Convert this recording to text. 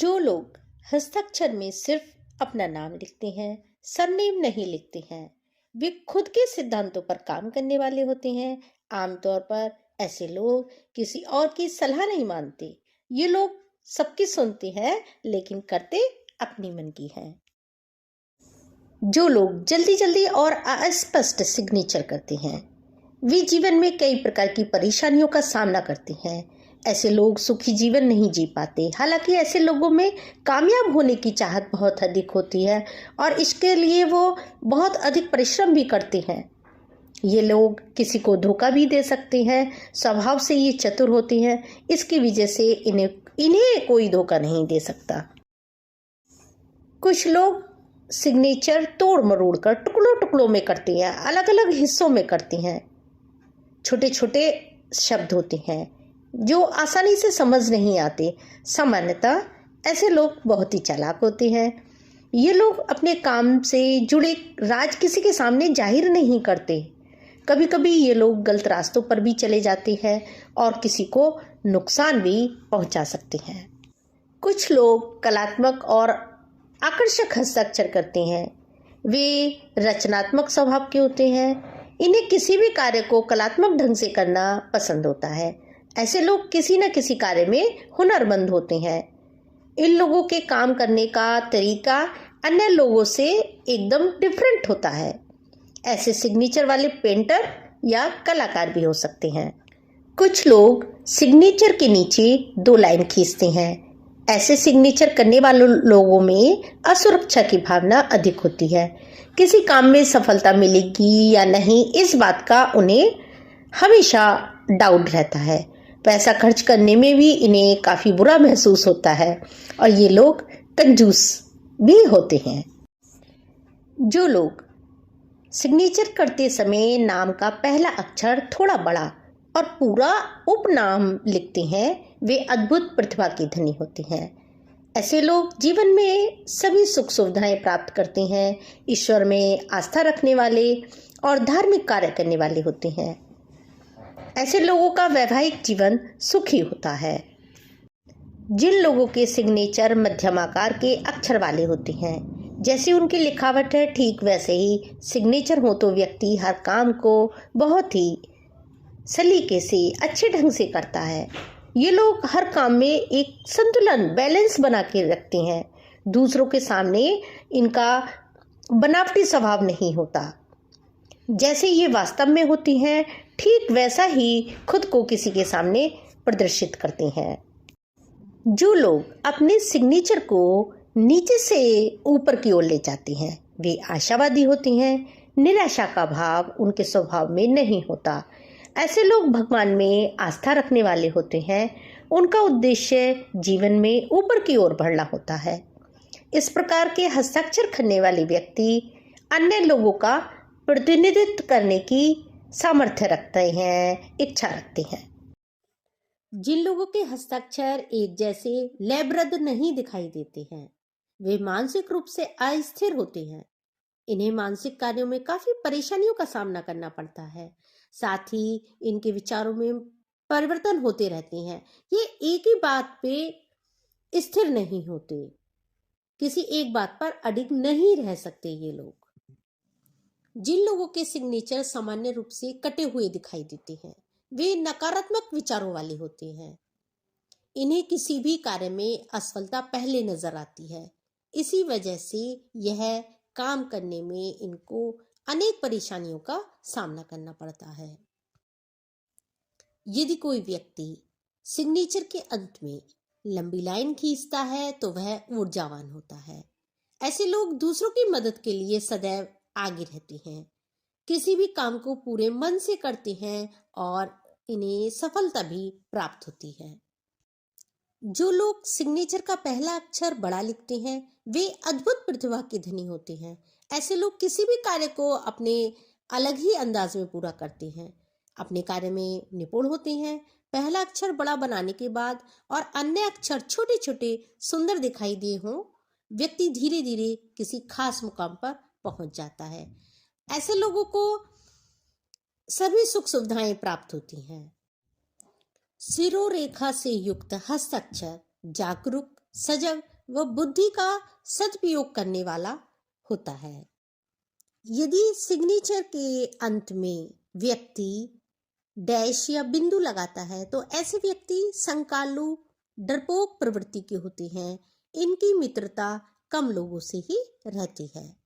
जो लोग हस्ताक्षर में सिर्फ अपना नाम लिखते हैं, सरनेम नहीं लिखते हैं, वे खुद के सिद्धांतों पर काम करने वाले होते हैं। आमतौर पर ऐसे लोग किसी और की सलाह नहीं मानते। ये लोग सबकी सुनते हैं लेकिन करते अपनी मन की है। जो लोग जल्दी जल्दी और अस्पष्ट सिग्नेचर करते हैं, वे जीवन में कई प्रकार की परेशानियों का सामना करते हैं। ऐसे लोग सुखी जीवन नहीं जी पाते। हालांकि ऐसे लोगों में कामयाब होने की चाहत बहुत अधिक होती है और इसके लिए वो बहुत अधिक परिश्रम भी करते हैं। ये लोग किसी को धोखा भी दे सकते हैं। स्वभाव से ये चतुर होते हैं, इसकी वजह से इन्हें कोई धोखा नहीं दे सकता। कुछ लोग सिग्नेचर तोड़ मरोड़ कर टुकड़ों टुकड़ों में करते हैं, अलग अलग हिस्सों में करते हैं। छोटे छोटे शब्द होते हैं जो आसानी से समझ नहीं आते। सामान्यतः ऐसे लोग बहुत ही चालाक होते हैं। ये लोग अपने काम से जुड़े राज किसी के सामने जाहिर नहीं करते। कभी कभी ये लोग गलत रास्तों पर भी चले जाते हैं और किसी को नुकसान भी पहुंचा सकते हैं। कुछ लोग कलात्मक और आकर्षक हस्ताक्षर करते हैं। वे रचनात्मक स्वभाव के होते हैं। इन्हें किसी भी कार्य को कलात्मक ढंग से करना पसंद होता है। ऐसे लोग किसी न किसी कार्य में हुनरमंद होते हैं। इन लोगों के काम करने का तरीका अन्य लोगों से एकदम डिफरेंट होता है। ऐसे सिग्नेचर वाले पेंटर या कलाकार भी हो सकते हैं। कुछ लोग सिग्नेचर के नीचे 2 लाइन खींचते हैं। ऐसे सिग्नेचर करने वाले लोगों में असुरक्षा की भावना अधिक होती है। किसी काम में सफलता मिलेगी या नहीं, इस बात का उन्हें हमेशा डाउट रहता है। पैसा खर्च करने में भी इन्हें काफ़ी बुरा महसूस होता है और ये लोग कंजूस भी होते हैं। जो लोग सिग्नेचर करते समय नाम का पहला अक्षर थोड़ा बड़ा और पूरा उपनाम लिखते हैं, वे अद्भुत प्रतिभा के धनी होते हैं। ऐसे लोग जीवन में सभी सुख सुविधाएं प्राप्त करते हैं। ईश्वर में आस्था रखने वाले और धार्मिक कार्य करने वाले होते हैं। ऐसे लोगों का वैवाहिक जीवन सुखी होता है। जिन लोगों के सिग्नेचर मध्यम आकार के अक्षर वाले होते हैं, जैसे उनकी लिखावट है ठीक वैसे ही सिग्नेचर हो तो व्यक्ति हर काम को बहुत ही सलीके से अच्छे ढंग से करता है। ये लोग हर काम में एक संतुलन बैलेंस बना के रखते हैं। दूसरों के सामने इनका बनावटी स्वभाव नहीं होता। जैसे ये वास्तव में होती हैं ठीक वैसा ही खुद को किसी के सामने प्रदर्शित करते हैं। जो लोग अपने सिग्नेचर को नीचे से ऊपर की ओर ले जाते हैं, वे आशावादी होते हैं। निराशा का भाव उनके स्वभाव में नहीं होता। ऐसे लोग भगवान में आस्था रखने वाले होते हैं। उनका उद्देश्य जीवन में ऊपर की ओर बढ़ना होता है। इस प्रकार के हस्ताक्षर करने वाले व्यक्ति अन्य लोगों का प्रतिनिधित्व करने की सामर्थ्य रखते हैं, इच्छा रखते हैं। जिन लोगों के हस्ताक्षर एक जैसे लयबद्ध नहीं दिखाई देते हैं, वे मानसिक रूप से अस्थिर होते हैं। इन्हें मानसिक कार्यों में काफी परेशानियों का सामना करना पड़ता है। साथ ही इनके विचारों में परिवर्तन होते रहते हैं। ये एक ही बात पे स्थिर नहीं होते, किसी एक बात पर अडिग नहीं रह सकते। ये लोग जिन लोगों के सिग्नेचर सामान्य रूप से कटे हुए दिखाई देते हैं, वे नकारात्मक विचारों वाले होते हैं। इन्हें किसी भी कार्य में असफलता पहले नजर आती है। इसी वजह से यह काम करने में इनको अनेक परेशानियों का सामना करना पड़ता है। यदि कोई व्यक्ति सिग्नेचर के अंत में लंबी लाइन खींचता है तो वह ऊर्जावान होता है। ऐसे लोग दूसरों की मदद के लिए सदैव आगे रहते हैं। किसी भी काम को पूरे मन से करते हैं और इन्हें सफलता भी प्राप्त होती है। जो लोग सिग्नेचर का पहला अक्षर बड़ा लिखते हैं, वे अद्भुत प्रतिभा के धनी होते हैं। ऐसे लोग किसी भी कार्य को अपने अलग ही अंदाज में पूरा करते हैं। अपने कार्य में निपुण होते हैं। पहला अक्षर बड़ा बनाने के बाद और अन्य अक्षर छोटे छोटे सुंदर दिखाई दिए हों, व्यक्ति धीरे धीरे किसी खास मुकाम पर पहुंच जाता है। ऐसे लोगों को सभी सुख सुविधाएं प्राप्त होती हैं। सिरोरेखा से युक्त हस्ताक्षर जागरूक, सजग वह बुद्धि का सदुपयोग करने वाला होता है। यदि सिग्नेचर के अंत में व्यक्ति डैश या बिंदु लगाता है तो ऐसे व्यक्ति संकालु, डरपोक प्रवृत्ति के होते हैं। इनकी मित्रता कम लोगों से ही रहती है।